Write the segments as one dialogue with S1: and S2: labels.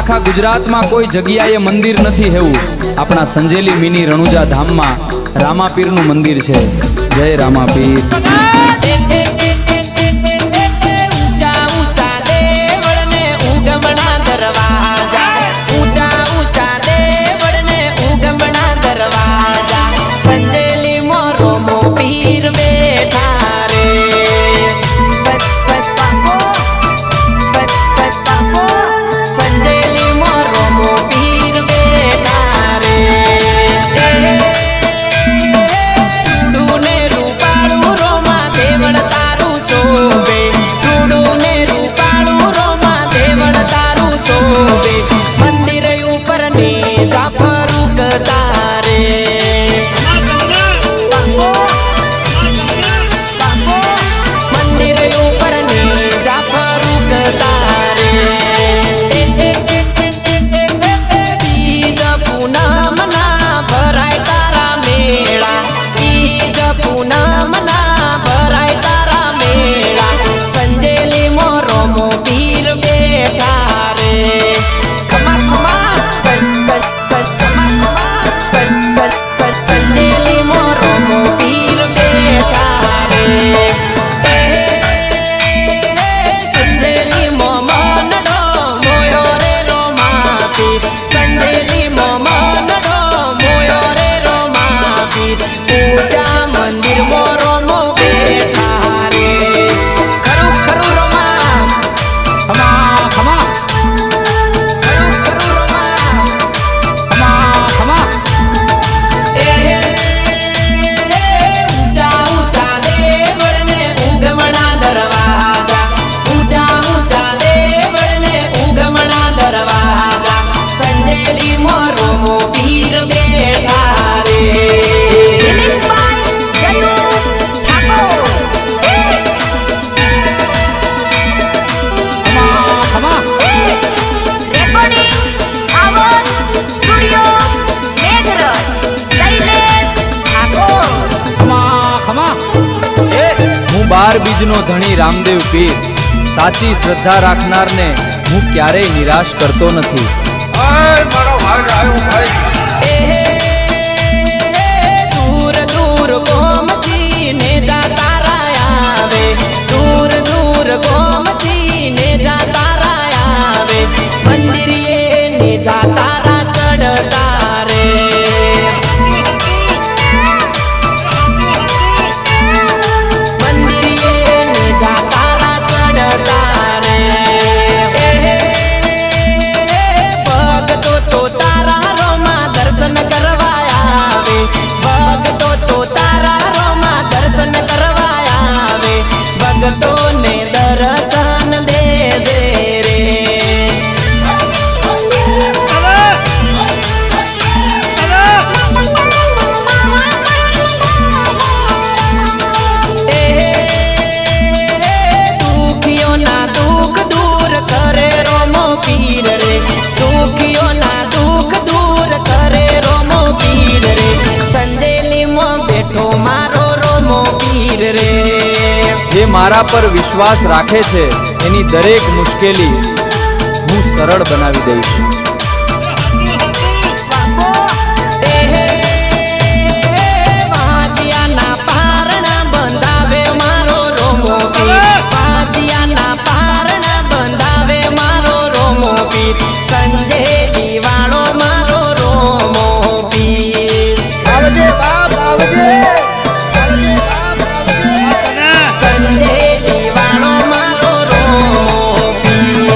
S1: आखा गुजरात में कोई जग्याए मंदिर नहीं हेवुं अपना संजेली मिनी रणुजा धाम में रामापीर नु मंदिर है। जय रामापीर। बार बीजनो धणी रामदेव पीर साची श्रद्धा राखनार ने हूँ क्यारेय निराश करतो नथी।
S2: दूर दूर गोमती ने जाता रायावे, दूर दूर गोमती ने जाता रायावे, मंदिरिये ने जाता रा चढ़ता रे। भगतों ने दर्शन दे दे रे। दुखियों ना दुख दूर करे रोमो पीर रे, दुखियों ना दुख दूर करे रोमो पीर रे, संजेली में बैठो मारो रोमो पीर रे।
S1: जे मारा पर विश्वास राखे छे एनी दरेक मुश्केली हूँ सरल बनावी दईश।
S2: संजेली वालो मारो रोमो पीर। आवजे बाप आवजे, संजेली वालो मारो रोमो पीर।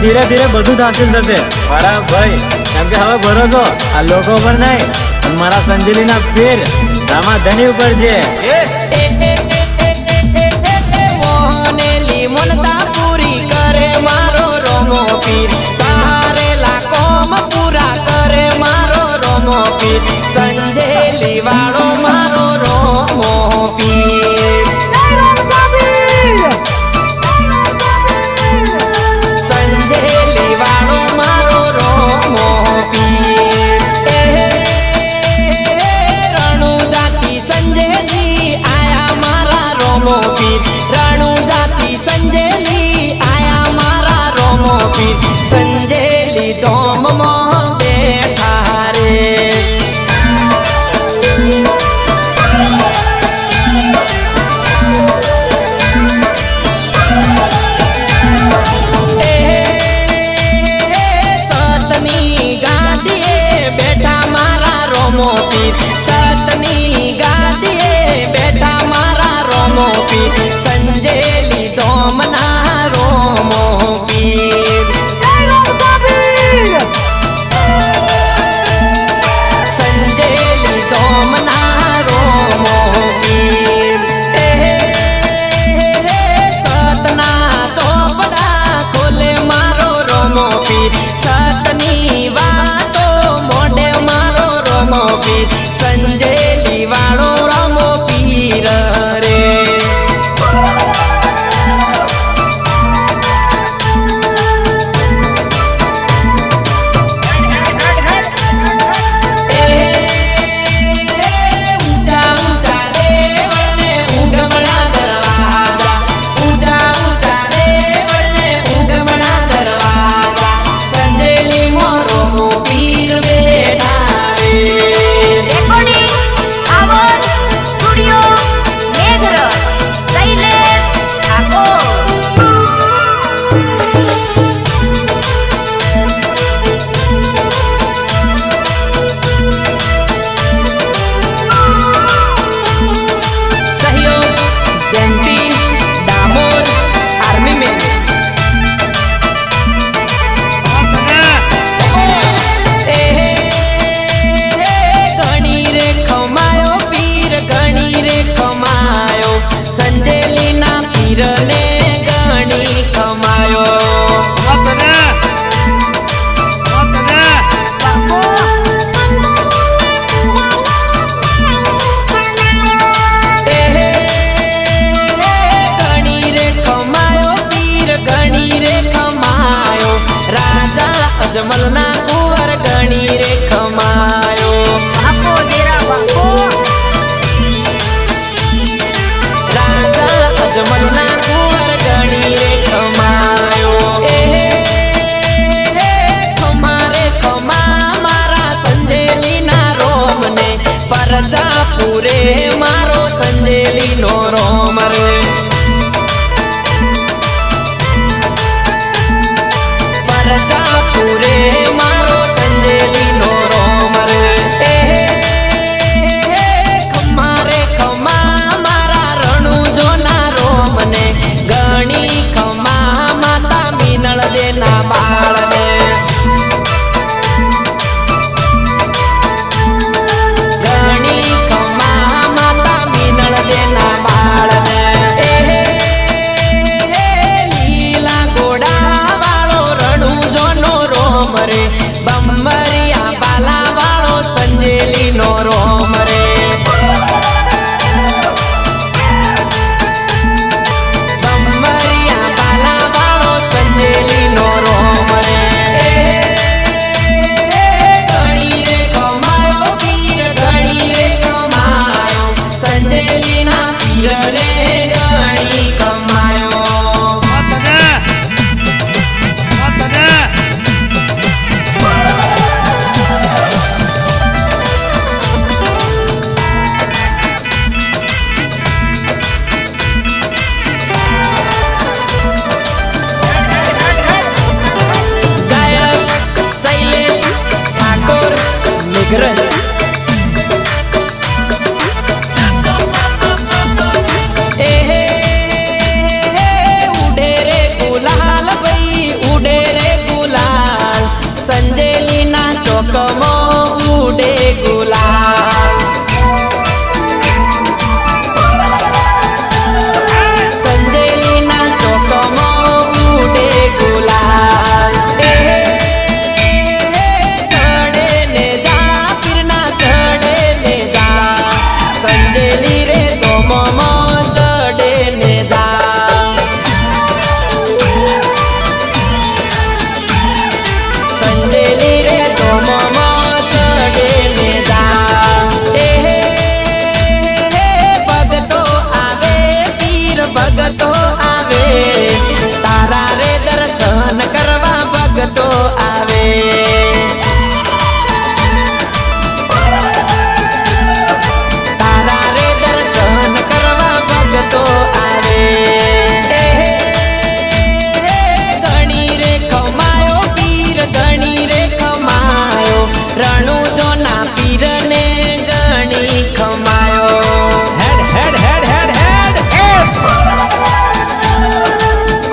S3: ધીરે ધીરે બધું જ હાસિલ થશે મારા ભાઈ. કેમ કે હવે ભરોસો આ લોકો પર નહીં પણ મારા સંજેલીના પીર રામા ધની ઉપર છે.
S2: મોહનેલી મનતા પૂરી કરે મારો રોમો પીર, તારેલા કોમ પૂરા કરે મારો રોમો પીર, સંજેલી વાળો મારો રોમો પીર. સંજેલી વાળો મારો રોમો પીર. રણુજાથી સંજેલી આયા મારા રોમો પીર, રણુજાથી સંજેલી આયા મારા રોમો પીર, સંજેલી ધોમમાં બેઠા રે. સતની ગાદીએ બેઠા મારા રોમો પીર, સતની ગાદીએ બેઠા મારા રોમો પીર, સંજેલી ધોમના રોમો પીર. સંજેલી ધોમના રોમો પીર. સતના ચોપડા ખોલે મારો રોમો પીર, સતની વાતો મોઢે મારો રોમો પીર, સંજેલી વાળો રોમો પીર રે. ઊંચા ઊંચા રેવણને ઊંઘમણા દરવાજા, ઊંચા ઊંચા રેવણને ઊંઘમણા દરવાજા, સંજેલી મોરો પીર બેઠા રે.
S4: રેકોર્ડિંગ આવાજ સ્ટુડિયો મેઘરજ શૈલેષ ઠાકોર.
S2: सहयोग जयंती दामोद आर्मी में. ઘણી રે ખમાયો પીર, ઘણી રે ખમાયો, સંજેલીના પીરને ઘણી ખમાયો. ઘણી રે ખમાયો પીર, ઘણી રે ખમાયો, રાજા અજમલના કુંવર ઘણી રે ખમાયો.
S4: બાપો દેરા બાપો.
S2: રાજા અજમલના કુંવર ઘણી રે ખમાયો. ખમા રે ખમા મારા સંજેલીના રોમને, પરજાપુરે મારો સંજેલીનો રોમ રે. પરજાપુરે મારો સંજેલીનો રોમ રે. ખમા રે ખમા મારા રણુજોના રોમને, ઘણી ખમા માતા મીનળ દેના બાળને. ઘણી ખમા માતા મીનળ દેના બાળને. લીલા ઘોડા વાળો રણુજોનો રોમ રે, ભગતો આવે તારા રે દર્શન કરવા ભગતો આવે તારા રે દર્શન કરવા ભગતો આવે ઘણી રે ખમાયો પીર ઘણી રે ખમાયો રણુજો ના પીર ને ઘણી ખમાયો હેડ હેડ હેડ હેડ હેડ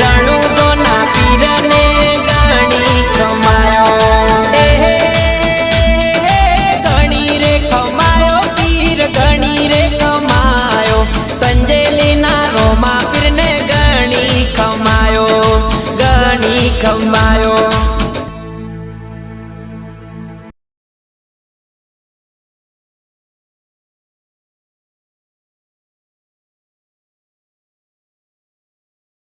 S2: રણુજો ના પીર ને ઘણી ખમાયો ઘણી રે ખમાયો પીર ઘણી રે ખમાયો સંજેલી ના રોમા પીર ને ઘણી ખમાયો ઘણી ખમાયો